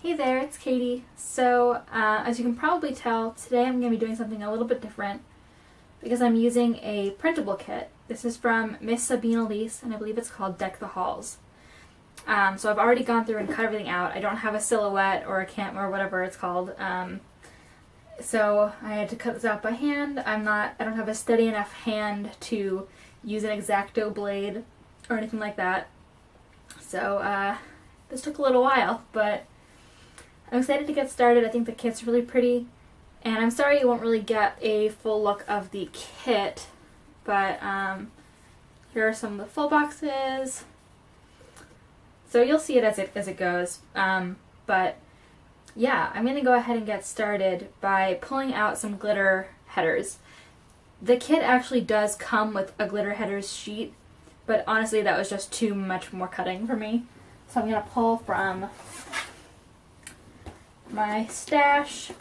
Hey there, it's Katie. So, as you can probably tell, today I'm going to be doing something a little bit different because I'm using a printable kit. This is from misogyny, and I believe it's called Deck the Halls. So I've already gone through and cut everything out. I don't have a silhouette or a cam or whatever it's called. So I had to cut this out by hand. I don't have a steady enough hand to use an X-Acto blade or anything like that. So this took a little while, but I'm excited to get started. I think the kit's really pretty, and I'm sorry you won't really get a full look of the kit, but here are some of the full boxes. So you'll see it as it goes. But yeah, I'm going to go ahead and get started by pulling out some glitter headers. The kit actually does come with a glitter headers sheet, but honestly that was just too much more cutting for me. So I'm going to pull from my stash.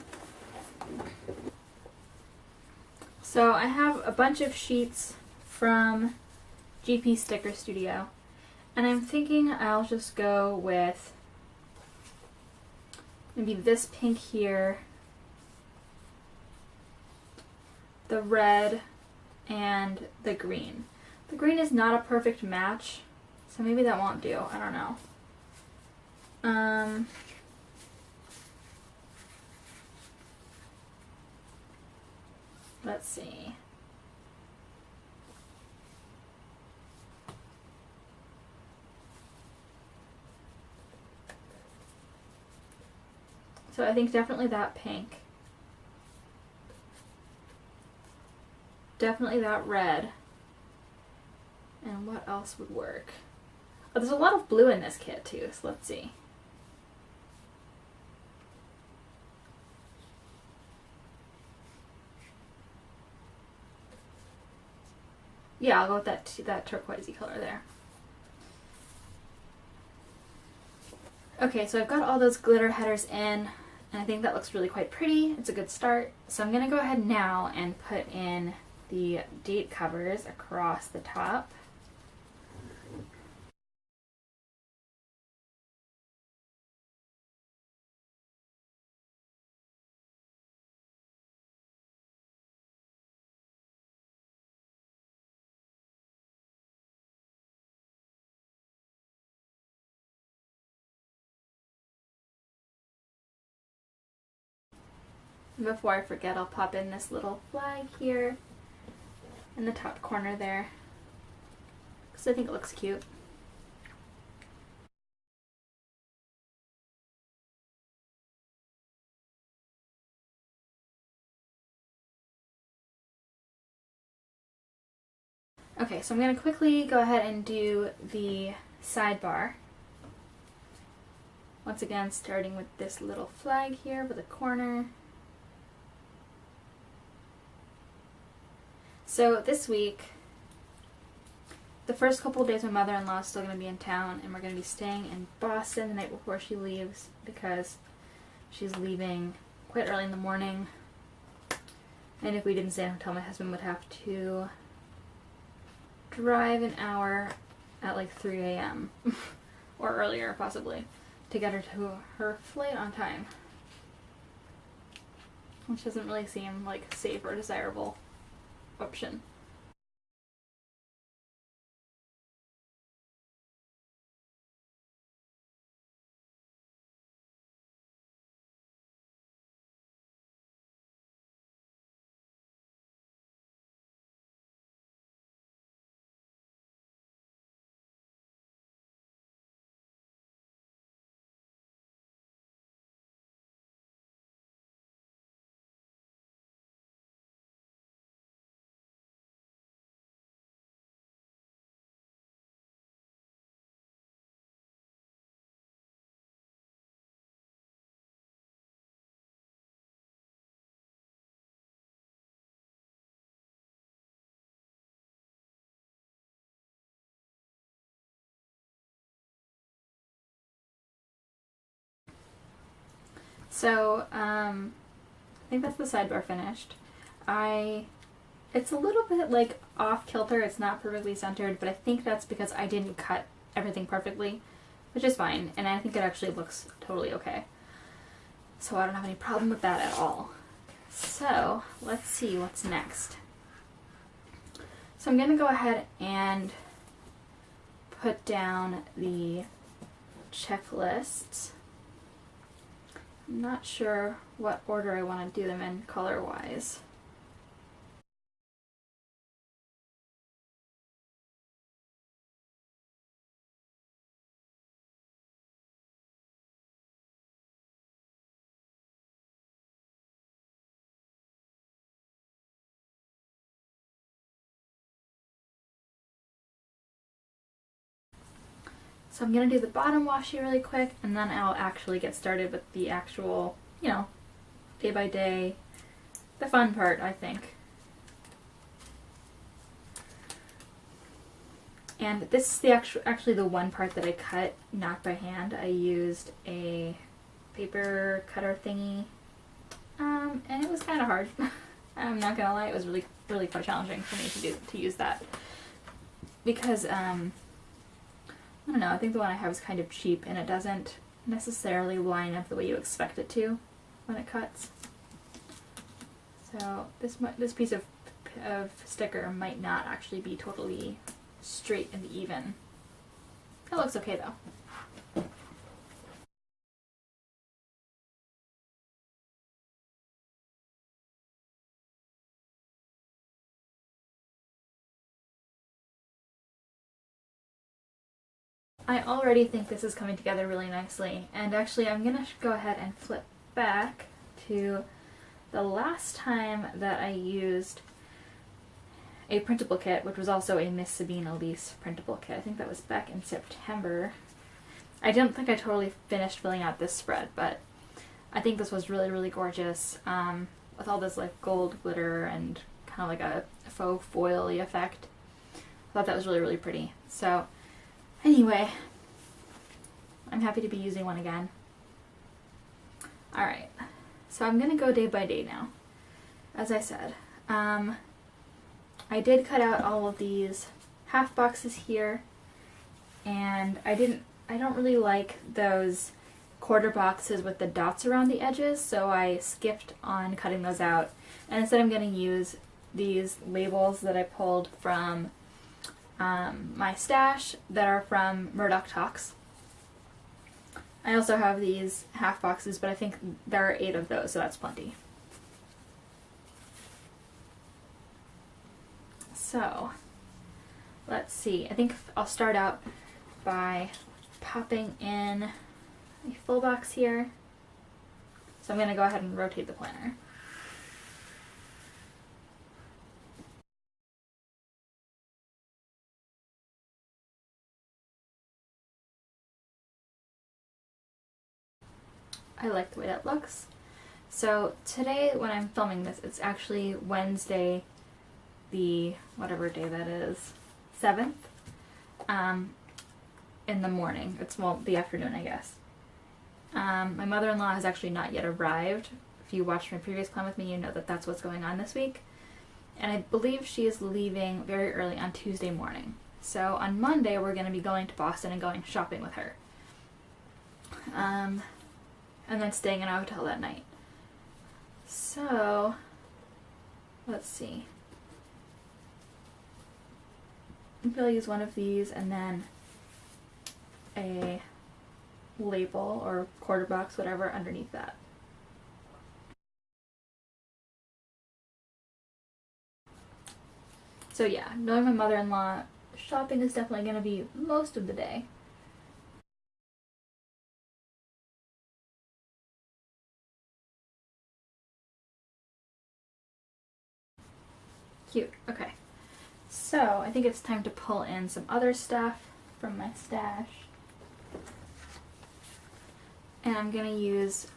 So I have a bunch of sheets from GP Sticker Studio, and I'm thinking I'll just go with maybe this pink here, the red, and the green. The green is not a perfect match, so maybe that won't do. I don't know. Let's see. So I think definitely that pink. Definitely that red. And what else would work? Oh, there's a lot of blue in this kit too, so let's see. Yeah, I'll go with that turquoisey color there. Okay, so I've got all those glitter headers in, and I think that looks really quite pretty. It's a good start. So I'm going to go ahead now and put in the date covers across the top. Before I forget, I'll pop in this little flag here in the top corner there, because I think it looks cute. Okay, so I'm going to quickly go ahead and do the sidebar. Once again, starting with this little flag here with a corner. So this week, the first couple of days my mother-in-law is still going to be in town, and we're going to be staying in Boston the night before she leaves because she's leaving quite early in the morning. And if we didn't stay in a hotel, my husband would have to drive an hour at like 3 a.m. or earlier possibly to get her to her flight on time, which doesn't really seem like a safe or desirable option. So, I think that's the sidebar finished. It's a little bit like off kilter, it's not perfectly centered, but I think that's because I didn't cut everything perfectly, which is fine, and I think it actually looks totally okay. So I don't have any problem with that at all. So let's see what's next. So I'm going to go ahead and put down the checklists. I'm not sure what order I want to do them in color-wise. So I'm going to do the bottom washi really quick, and then I'll actually get started with the actual, day by day, the fun part, I think. And this is the actually the one part that I cut not by hand. I used a paper cutter thingy, and it was kind of hard. I'm not gonna lie, it was really, really quite challenging for me to use that because I don't know, I think the one I have is kind of cheap and it doesn't necessarily line up the way you expect it to when it cuts. So this piece of sticker might not actually be totally straight and even. It looks okay though. I already think this is coming together really nicely, and actually I'm gonna go ahead and flip back to the last time that I used a printable kit, which was also a Miss Sabine Elise printable kit. I think that was back in September. I don't think I totally finished filling out this spread, but I think this was really, really gorgeous, with all this like gold glitter and kind of like a faux foil-y effect. I thought that was really, really pretty. So anyway, I'm happy to be using one again. Alright, so I'm gonna go day by day now. As I said, I did cut out all of these half boxes here, and I don't really like those quarter boxes with the dots around the edges, so I skipped on cutting those out, and instead I'm going to use these labels that I pulled from my stash that are from Murdoch Talks. I also have these half boxes, but I think there are 8 of those, so that's plenty. So, let's see. I think I'll start out by popping in a full box here. So I'm going to go ahead and rotate the planner. I like the way that looks. So today when I'm filming this, it's actually Wednesday, the whatever day that is, 7th, in the morning. It's, well, the afternoon, I guess. My mother-in-law has actually not yet arrived. If you watched my previous plan with me, you know that that's what's going on this week. And I believe she is leaving very early on Tuesday morning. So on Monday, we're going to be going to Boston and going shopping with her. And then staying in a hotel that night. So, let's see. Maybe I'll use one of these and then a label or quarter box, whatever, underneath that. So yeah, knowing my mother-in-law, shopping is definitely going to be most of the day. Cute. Okay. So, I think it's time to pull in some other stuff from my stash. And I'm going to use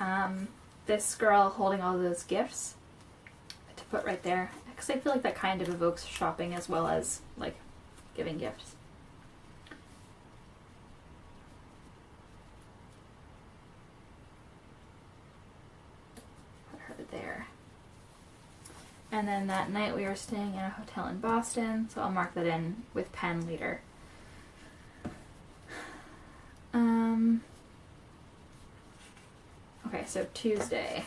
this girl holding all those gifts to put right there. Because I feel like that kind of evokes shopping as well as, like, giving gifts. Put her there. And then that night we were staying in a hotel in Boston, so I'll mark that in with pen later. Okay, Okay, so Tuesday.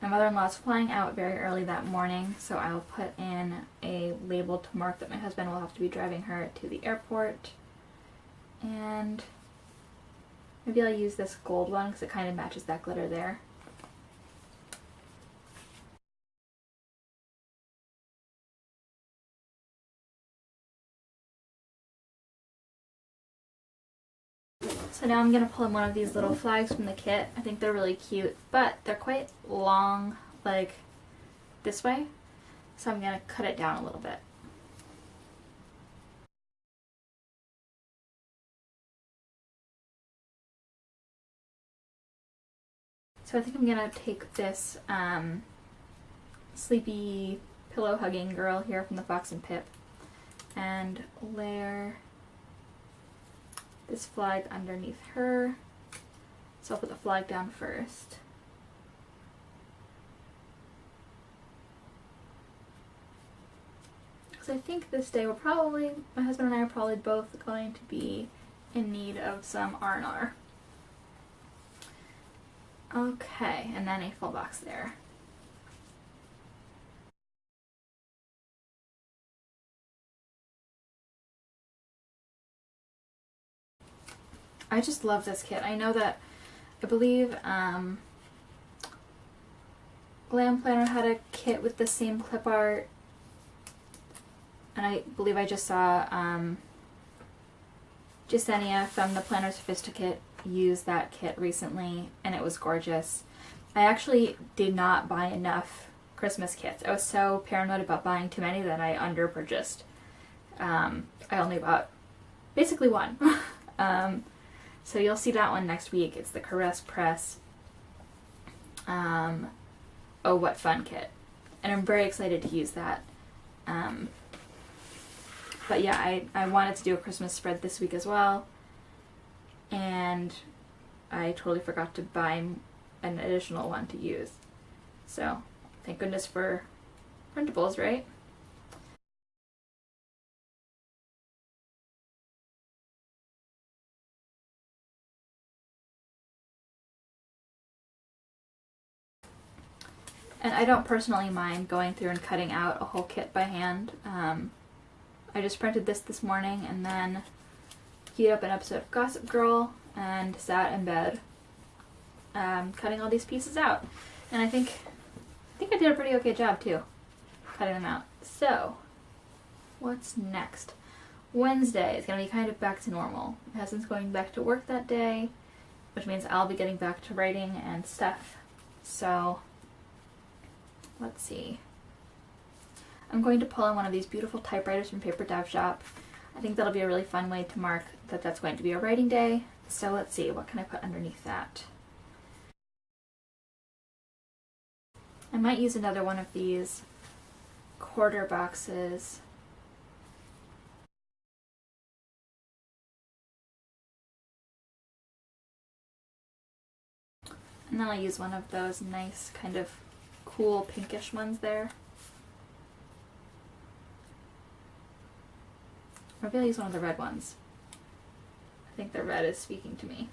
My mother-in-law's flying out very early that morning, so I'll put in a label to mark that my husband will have to be driving her to the airport. And maybe I'll use this gold one because it kind of matches that glitter there. So now I'm going to pull in one of these little flags from the kit. I think they're really cute, but they're quite long, like this way. So I'm going to cut it down a little bit. So I think I'm going to take this sleepy pillow hugging girl here from the Fox and Pip and layer this flag underneath her. So I'll put the flag down first. Because I think this day my husband and I are probably both going to be in need of some R&R. Okay, and then a full box there. I just love this kit. I know that, I believe Glam Planner had a kit with the same clip art, and I believe I just saw Jasenia from the Planner Sophisticate use that kit recently, and it was gorgeous. I actually did not buy enough Christmas kits. I was so paranoid about buying too many that I under-purchased. I only bought basically one. So you'll see that one next week. It's the Caress Press Oh What Fun kit. And I'm very excited to use that. But yeah, I wanted to do a Christmas spread this week as well. And I totally forgot to buy an additional one to use. So thank goodness for printables, right? And I don't personally mind going through and cutting out a whole kit by hand. I just printed this morning and then queued up an episode of Gossip Girl and sat in bed cutting all these pieces out. And I think I did a pretty okay job too, cutting them out. So, what's next? Wednesday is going to be kind of back to normal. My husband's going back to work that day, which means I'll be getting back to writing and stuff. So, let's see. I'm going to pull in one of these beautiful typewriters from Paper Dive Shop. I think that'll be a really fun way to mark that that's going to be a writing day. So let's see, what can I put underneath that? I might use another one of these quarter boxes. And then I'll use one of those nice kind of cool pinkish ones there. Or maybe I'll use one of the red ones. I think the red is speaking to me.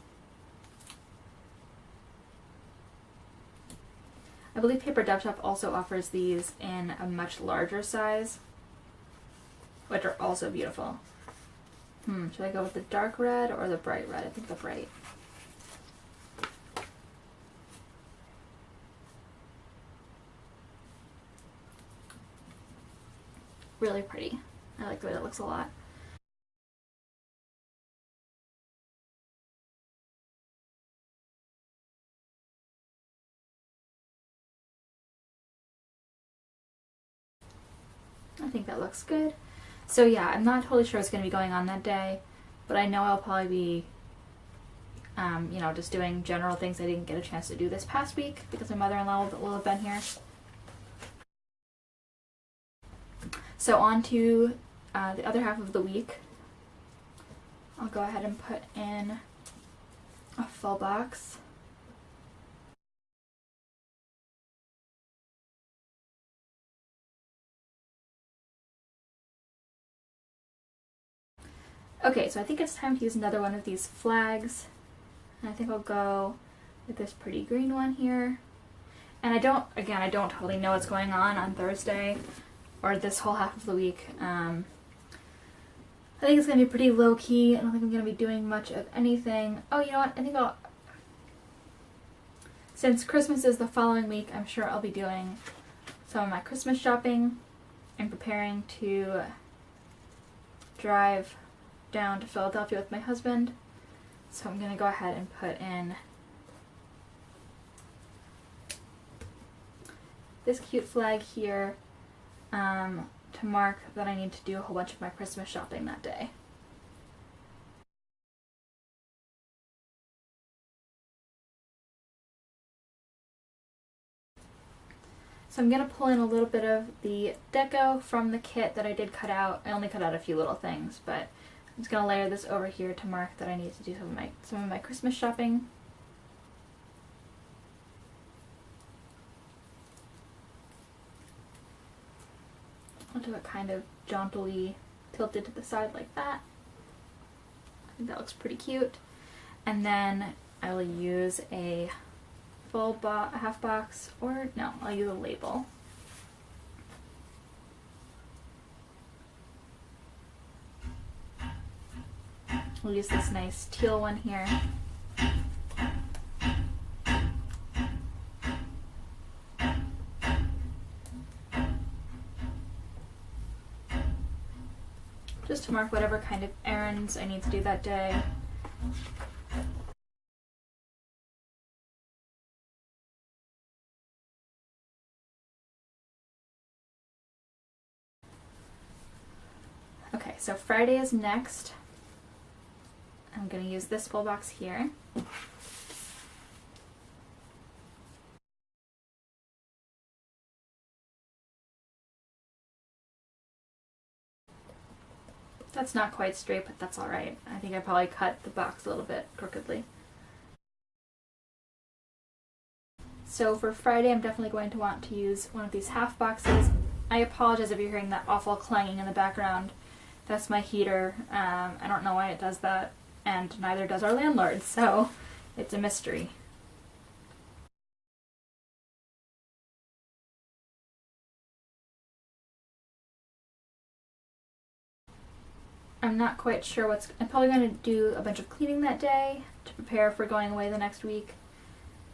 I believe Paper Dive Shop also offers these in a much larger size, which are also beautiful. Should I go with the dark red or the bright red? I think the bright. Really pretty. I like the way that looks a lot. I think that looks good. So yeah, I'm not totally sure what's going to be going on that day, but I know I'll probably be, just doing general things I didn't get a chance to do this past week because my mother-in-law will have been here. So on to the other half of the week. I'll go ahead and put in a full box. Okay, so I think it's time to use another one of these flags. And I think I'll go with this pretty green one here. And I don't totally know what's going on Thursday or this whole half of the week. I think it's going to be pretty low-key. I don't think I'm going to be doing much of anything. Oh, you know what? I think since Christmas is the following week, I'm sure I'll be doing some of my Christmas shopping and preparing to drive down to Philadelphia with my husband. So I'm going to go ahead and put in this cute flag here to mark that I need to do a whole bunch of my Christmas shopping that day. So I'm going to pull in a little bit of the deco from the kit that I did cut out. I only cut out a few little things, but I'm just going to layer this over here to mark that I need to do some of my Christmas shopping. I'll do it kind of jauntily tilted to the side like that. I think that looks pretty cute. And then I will use a full half box, or no, I'll use a label. We'll use this nice teal one here. Just to mark whatever kind of errands I need to do that day. Okay, so Friday is next. I'm going to use this full box here. That's not quite straight, but that's alright. I think I probably cut the box a little bit crookedly. So for Friday, I'm definitely going to want to use one of these half boxes. I apologize if you're hearing that awful clanging in the background. That's my heater. I don't know why it does that, and neither does our landlord, so it's a mystery. I'm not quite sure I'm probably going to do a bunch of cleaning that day to prepare for going away the next week.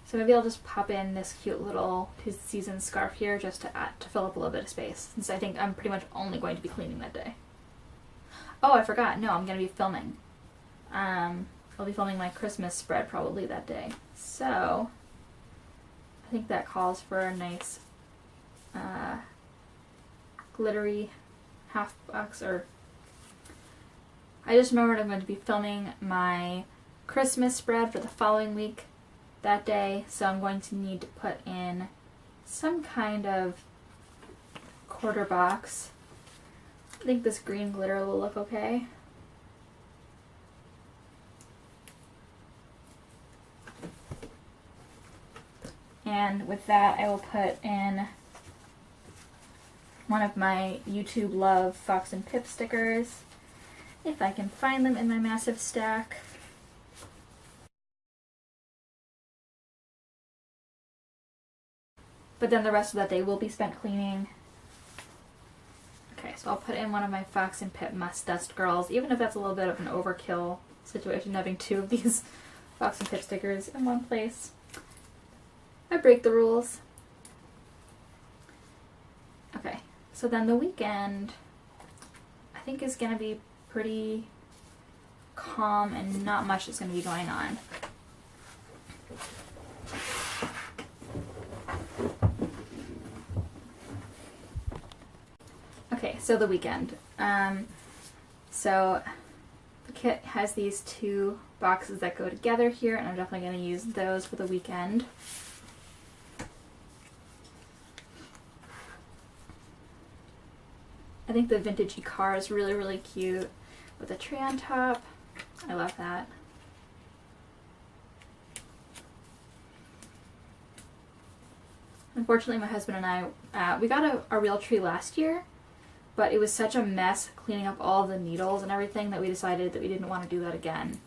So maybe I'll just pop in this cute little two-season scarf here just to fill up a little bit of space, since I think I'm pretty much only going to be cleaning that day. Oh, I forgot. No, I'm going to be filming. I'll be filming my Christmas spread probably that day. So I think that calls for a nice glittery half box. Or I just remembered I'm going to be filming my Christmas spread for the following week that day, so I'm going to need to put in some kind of quarter box. I think this green glitter will look okay. And with that, I will put in one of my YouTube Love Fox and Pip stickers, if I can find them in my massive stack. But then the rest of that day will be spent cleaning. Okay, so I'll put in one of my Fox and Pip Must Dust Girls, even if that's a little bit of an overkill situation, having two of these Fox and Pip stickers in one place. I break the rules. Okay, so then the weekend, I think, is going to be pretty calm and not much is going to be going on. Okay, so the weekend. So the kit has these two boxes that go together here, and I'm definitely going to use those for the weekend. I think the vintagey car is really, really cute with a tree on top. I love that. Unfortunately, my husband and I, we got a real tree last year, but it was such a mess cleaning up all the needles and everything that we decided that we didn't want to do that again.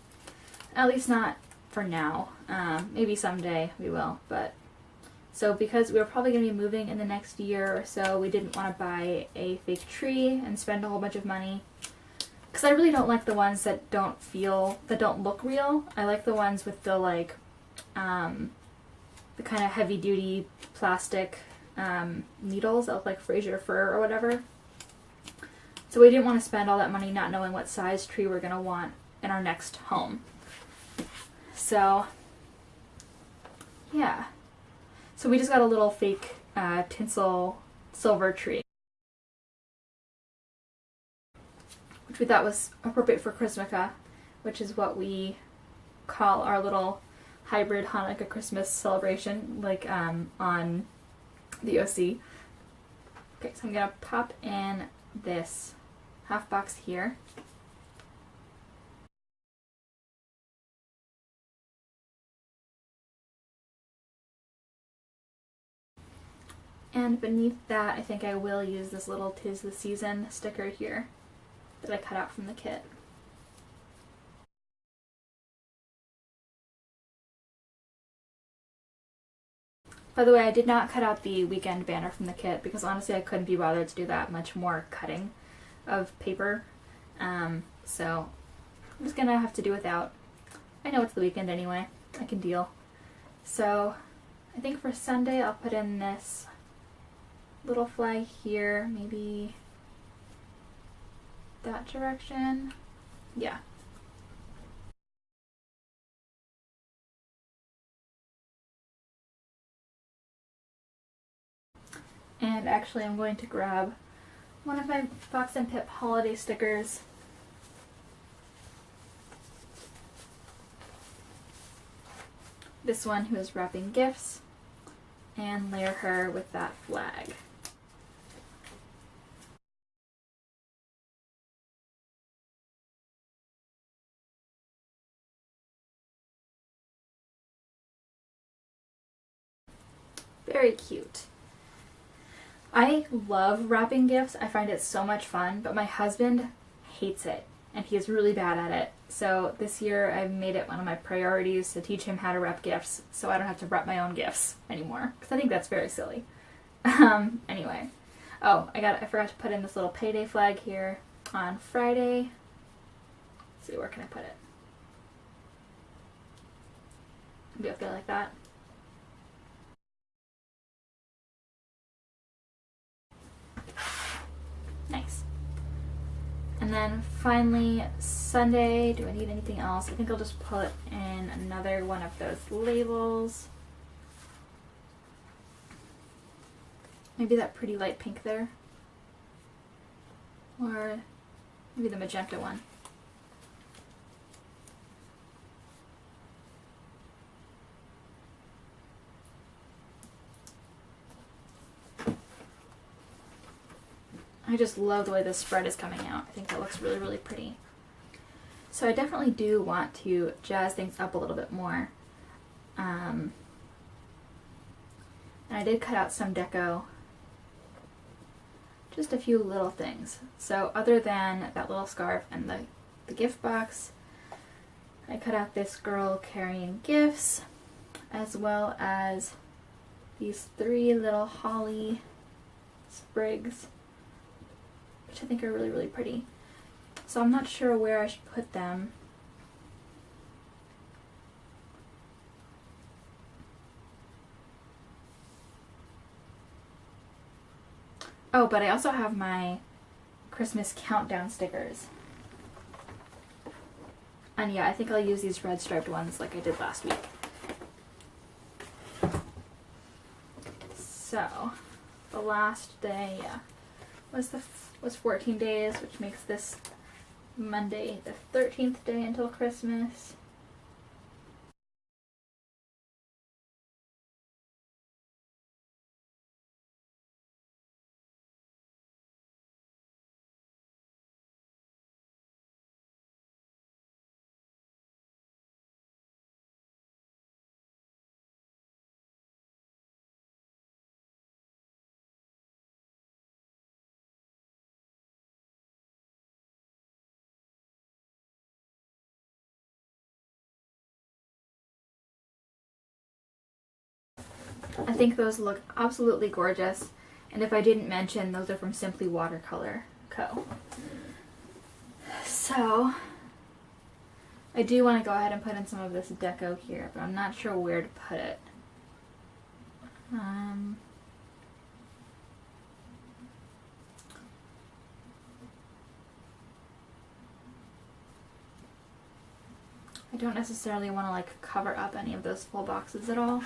At least not for now. Maybe someday we will, but so because we were probably going to be moving in the next year or so, we didn't want to buy a fake tree and spend a whole bunch of money. Because I really don't like the ones that don't look real. I like the ones with the like, the kind of heavy duty plastic needles that look like Fraser fir or whatever. So we didn't want to spend all that money not knowing what size tree we're going to want in our next home. So, yeah. So we just got a little fake tinsel silver tree, which we thought was appropriate for Chrismukkah, which is what we call our little hybrid Hanukkah Christmas celebration, like on the OC. Okay, so I'm gonna pop in this half box here. And beneath that, I think I will use this little 'Tis the Season sticker here that I cut out from the kit. By the way, I did not cut out the weekend banner from the kit because honestly I couldn't be bothered to do that much more cutting of paper. So I'm just gonna have to do without. I know it's the weekend anyway. I can deal. So I think for Sunday I'll put in this little flag here, maybe that direction. Yeah. And actually I'm going to grab one of my Fox and Pip holiday stickers. This one who is wrapping gifts, and layer her with that flag. Very cute. I love wrapping gifts. I find it so much fun, but my husband hates it, and he is really bad at it. So this year I've made it one of my priorities to teach him how to wrap gifts so I don't have to wrap my own gifts anymore, because I think that's very silly. Anyway. Oh, I forgot to put in this little payday flag here on Friday. Let's see, where can I put it? Maybe I'll feel like that. Nice. And then finally, Sunday, do I need anything else? I think I'll just put in another one of those labels. Maybe that pretty light pink there. Or maybe the magenta one. I just love the way this spread is coming out. I think that looks really, really pretty. So I definitely do want to jazz things up a little bit more. And I did cut out some deco. Just a few little things. So other than that little scarf and the gift box, I cut out this girl carrying gifts, as well as these 3 little holly sprigs, which I think are really, really pretty. So I'm not sure where I should put them. Oh, but I also have my Christmas countdown stickers. And yeah, I think I'll use these red striped ones like I did last week. So, the last day, yeah, was 14 days, which makes this Monday the 13th day until Christmas. I think those look absolutely gorgeous. And if I didn't mention, those are from Simply Watercolor Co. So, I do want to go ahead and put in some of this deco here, but I'm not sure where to put it. I don't necessarily want to like cover up any of those full boxes at all.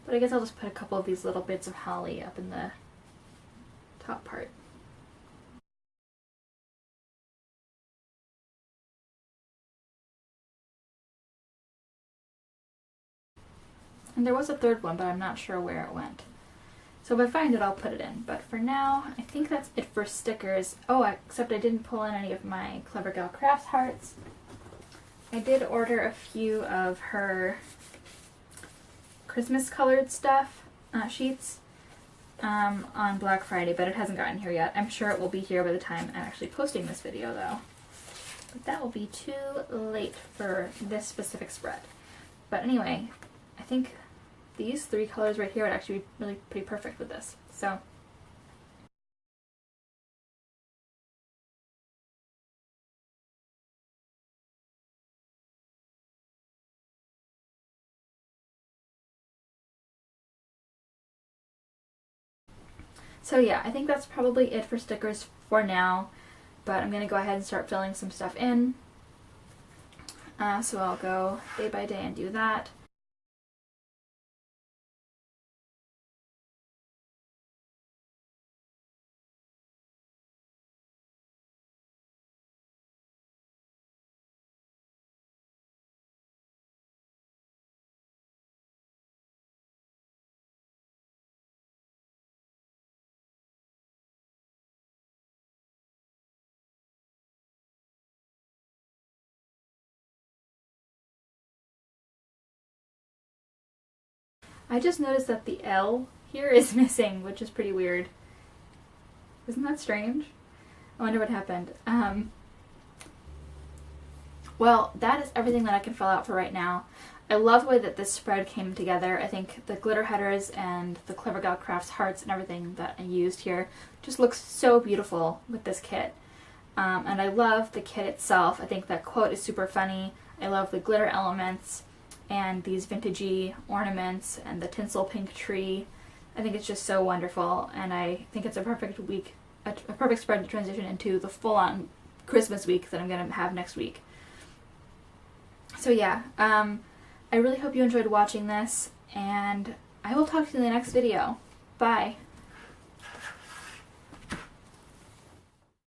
But I guess I'll just put a couple of these little bits of holly up in the top part. And there was a third one, but I'm not sure where it went. So if I find it, I'll put it in. But for now, I think that's it for stickers. Oh, except I didn't pull in any of my Clever Gal Crafts hearts. I did order a few of her Christmas colored stuff, sheets, on Black Friday, but it hasn't gotten here yet. I'm sure it will be here by the time I'm actually posting this video, though. But that will be too late for this specific spread. But anyway, I think these three colors right here would actually be really pretty perfect with this. So yeah, I think that's probably it for stickers for now, but I'm going to go ahead and start filling some stuff in. So I'll go day by day and do that. I just noticed that the L here is missing, which is pretty weird. Isn't that strange? I wonder what happened. Well, that is everything that I can fill out for right now. I love the way that this spread came together. I think the glitter headers and the Clever Gal Crafts hearts and everything that I used here just looks so beautiful with this kit. And I love the kit itself. I think that quote is super funny. I love the glitter elements and these vintagey ornaments and the tinsel pink tree. I think it's just so wonderful, and I think it's a perfect week, a perfect spread to transition into the full-on Christmas week that I'm going to have next week. So yeah, I really hope you enjoyed watching this, and I will talk to you in the next video. Bye!